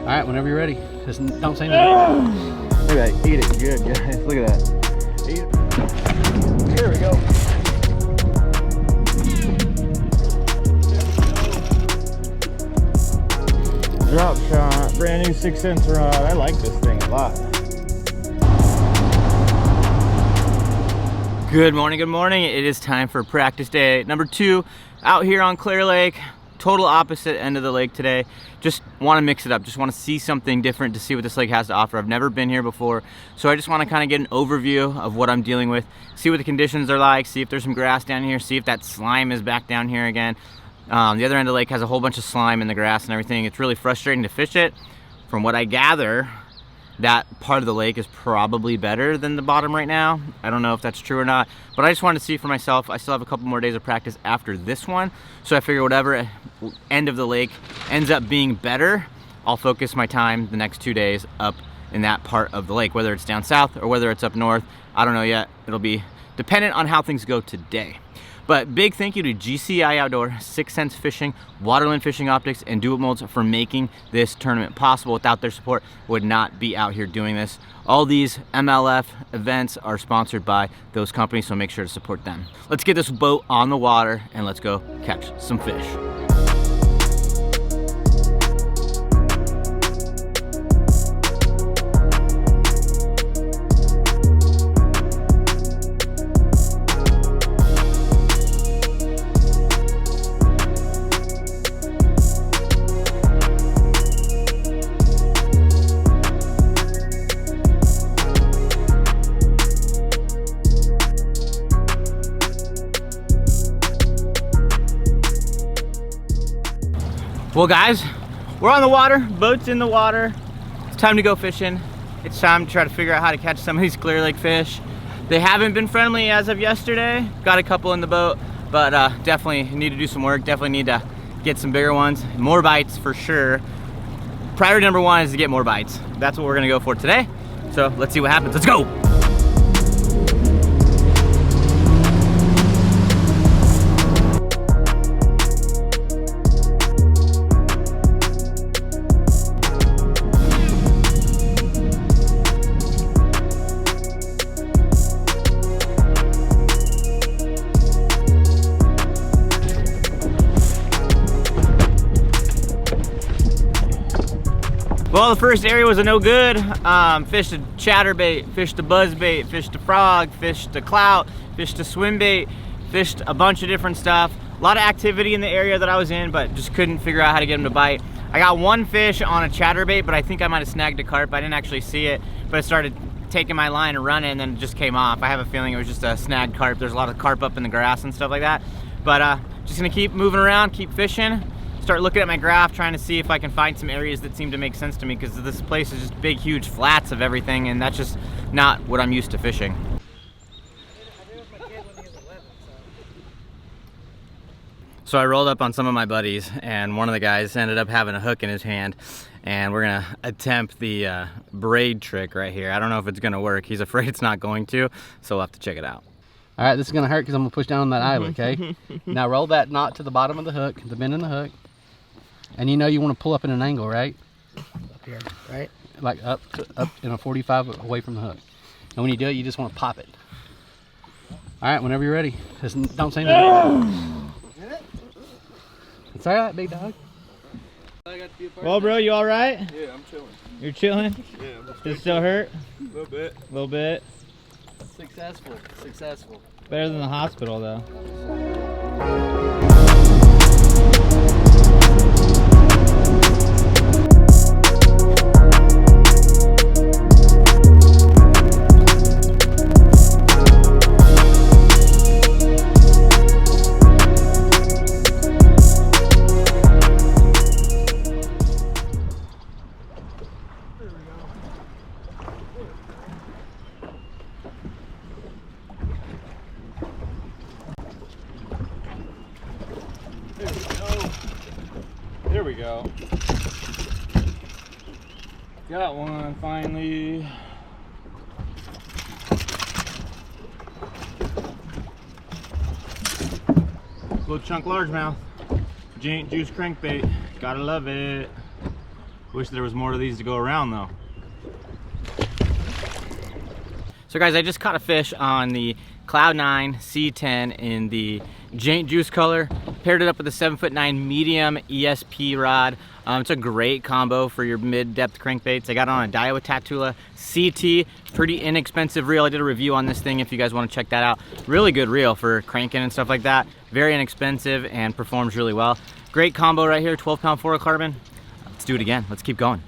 All right, whenever you're ready. Just don't say nothing. Look at that, eat it, good guys, look at that. Eat it. Here we go. Drop shot, brand new 6 cents rod. I like this thing a lot. Good morning, good morning. It is time for practice day number 2 out here on Clear Lake. Total opposite end of the lake today. Just want to mix it up, just want to see something different to see what this lake has to offer. I've never been here before, so I just want to kind of get an overview of what I'm dealing with, see what the conditions are like, see if there's some grass down here, see if that slime is back down here again. The other end of the lake has a whole bunch of slime in the grass and everything. It's really frustrating to fish it. From what I gather, that part of the lake is probably better than the bottom right now. I don't know if that's true or not, but I just wanted to see for myself. I still have a couple more days of practice after this one, so I figure whatever end of the lake ends up being better, I'll focus my time the next 2 days up in that part of the lake, whether it's down south or whether it's up north. I don't know yet. It'll be dependent on how things go today. But big thank you to GCI Outdoor, 6 Cents Fishing, Waterland Fishing Optics, and Dual Molds for making this tournament possible. Without their support, would not be out here doing this. All these MLF events are sponsored by those companies, so make sure to support them. Let's get this boat on the water and let's go catch some fish. Well guys, we're on the water, boat's in the water. It's time to go fishing. It's time to try to figure out how to catch some of these Clear Lake fish. They haven't been friendly as of yesterday. Got a couple in the boat, but definitely need to do some work. Definitely need to get some bigger ones. More bites for sure. Priority number 1 is to get more bites. That's what we're gonna go for today. So let's see what happens, let's go. Well, the first area was a no good. Fished a chatterbait, fished a buzzbait, fished a frog, fished a clout, fished a swim bait, fished a bunch of different stuff. A lot of activity in the area that I was in, but just couldn't figure out how to get them to bite. I got one fish on a chatterbait, but I think I might have snagged a carp. I didn't actually see it, but I started taking my line and running, and then it just came off. I have a feeling it was just a snagged carp. There's a lot of carp up in the grass and stuff like that. But just gonna keep moving around, keep fishing. Start looking at my graph, trying to see if I can find some areas that seem to make sense to me, because this place is just big, huge flats of everything, and that's just not what I'm used to fishing. So I rolled up on some of my buddies, and one of the guys ended up having a hook in his hand, and we're gonna attempt the braid trick right here. I don't know if it's gonna work. He's afraid it's not going to, so we'll have to check it out. All right, this is gonna hurt because I'm gonna push down on that eyelet, okay? Now roll that knot to the bottom of the hook, the bend in the hook. And you know you want to pull up in an angle, right? Up here, right? Like up in a 45 away from the hook. And when you do it, you just want to pop it. All right, whenever you're ready. Just don't say nothing. It's all right, big dog. Well, bro, you all right? Yeah, I'm chilling. You're chilling? Yeah. Does it still hurt? A little bit. A little bit. Successful, successful. Better than the hospital, though. There we go. Got one finally. Little chunk largemouth. Giant juice crankbait. Gotta love it. Wish there was more of these to go around though. So guys, I just caught a fish on the Cloud 9 C10 in the Jaint Juice color. Paired it up with a 7'9" medium ESP rod. It's a great combo for your mid-depth crankbaits. I got it on a Daiwa Tatula CT, pretty inexpensive reel. I did a review on this thing if you guys want to check that out. Really good reel for cranking and stuff like that. Very inexpensive and performs really well. Great combo right here, 12-pound fluorocarbon. Let's do it again. Let's keep going.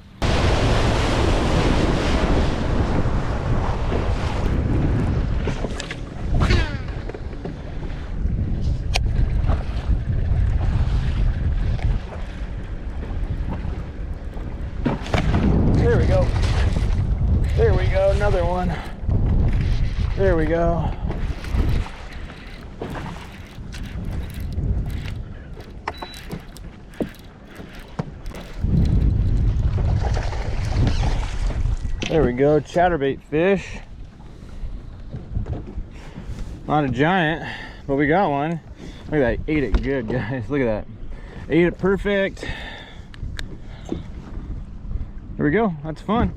There we go. There we go, another one. There we go. There we go, chatterbait fish. Not a giant, but we got one. Look at that, ate it good, guys. Look at that. Ate it perfect. There we go, that's fun.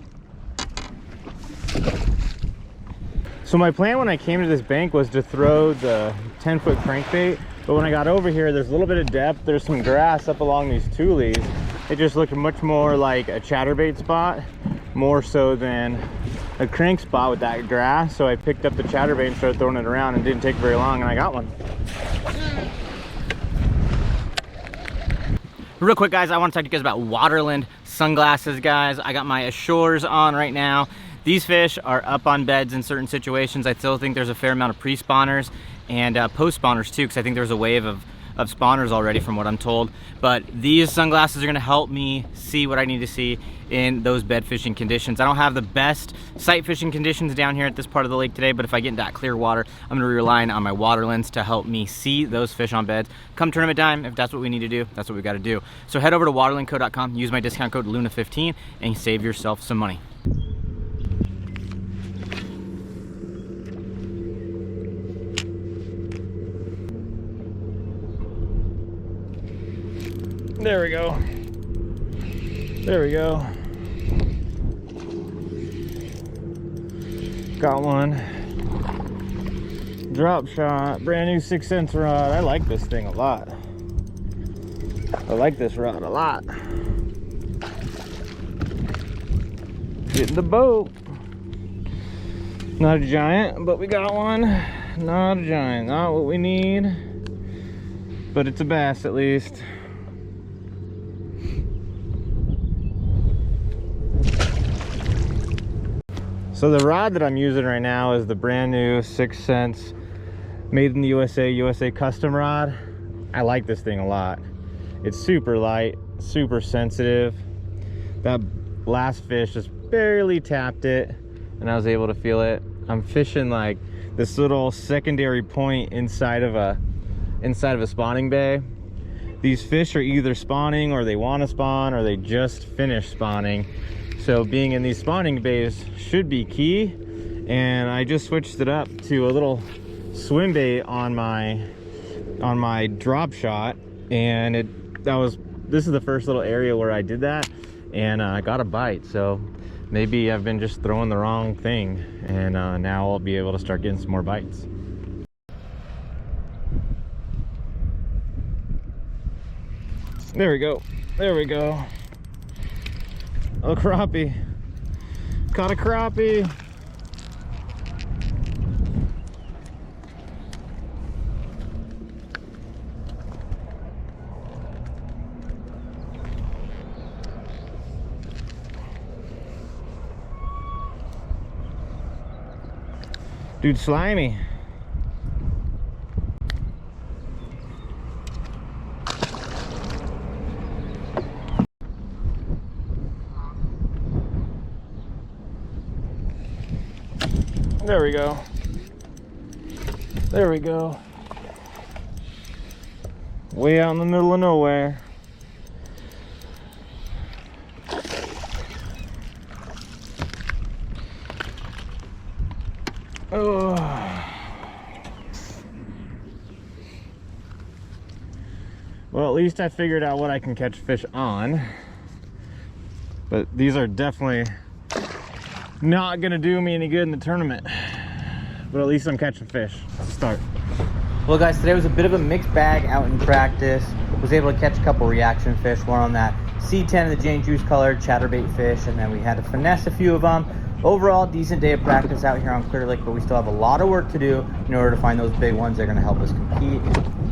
So my plan when I came to this bank was to throw the 10-foot crankbait, but when I got over here, there's a little bit of depth. There's some grass up along these tules. It just looked much more like a chatterbait spot, more so than a crank spot with that grass. So I picked up the chatterbait and started throwing it around, and it didn't take very long, and I got one. Real quick, guys, I want to talk to you guys about Waterland sunglasses, guys. I got my Ashores on right now. These fish are up on beds in certain situations. I still think there's a fair amount of pre-spawners and post-spawners too, because I think there's a wave of spawners already from what I'm told. But these sunglasses are gonna help me see what I need to see in those bed fishing conditions. I don't have the best sight fishing conditions down here at this part of the lake today, but if I get into that clear water, I'm gonna be relying on my Waterlands to help me see those fish on beds. Come tournament time, if that's what we need to do, that's what we gotta do. So head over to waterlandco.com, use my discount code LUNA15, and save yourself some money. There we go. There we go. Got one. Drop shot, brand new 6 cents rod. I like this thing a lot. I like this rod a lot. Getting the boat. Not a giant, but we got one. Not a giant, not what we need. But it's a bass at least. So the rod that I'm using right now is the brand new 6 cents made in the USA custom rod. I like this thing a lot. It's super light, super sensitive. That last fish just barely tapped it and I was able to feel it. I'm fishing like this little secondary point inside of a spawning bay. These fish are either spawning or they want to spawn or they just finished spawning. So being in these spawning bays should be key. And I just switched it up to a little swim bait on my drop shot, and this is the first little area where I did that, and I got a bite. So maybe I've been just throwing the wrong thing, and now I'll be able to start getting some more bites. There we go. There we go. Oh, crappie. Caught a crappie. Dude, slimy. There we go. There we go. Way out in the middle of nowhere. Oh. Well, at least I figured out what I can catch fish on. But these are definitely not gonna do me any good in the tournament. But at least I'm catching fish. Let's start. Well guys, today was a bit of a mixed bag out in practice. Was able to catch a couple reaction fish, one on that C10 of the Jane Juice color chatterbait fish, and then we had to finesse a few of them. Overall, decent day of practice out here on Clear Lake, but we still have a lot of work to do in order to find those big ones that are gonna help us compete.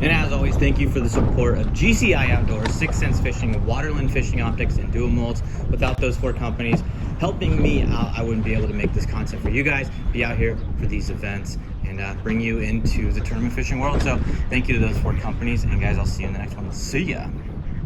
And as always, thank you for the support of GCI Outdoors, 6 Sense Fishing, Waterland Fishing Optics, and Dual Molds. Without those 4 companies helping me out, I wouldn't be able to make this content for you guys, be out here for these events, and bring you into the tournament fishing world. So thank you to those 4 companies, and guys, I'll see you in the next one. See ya.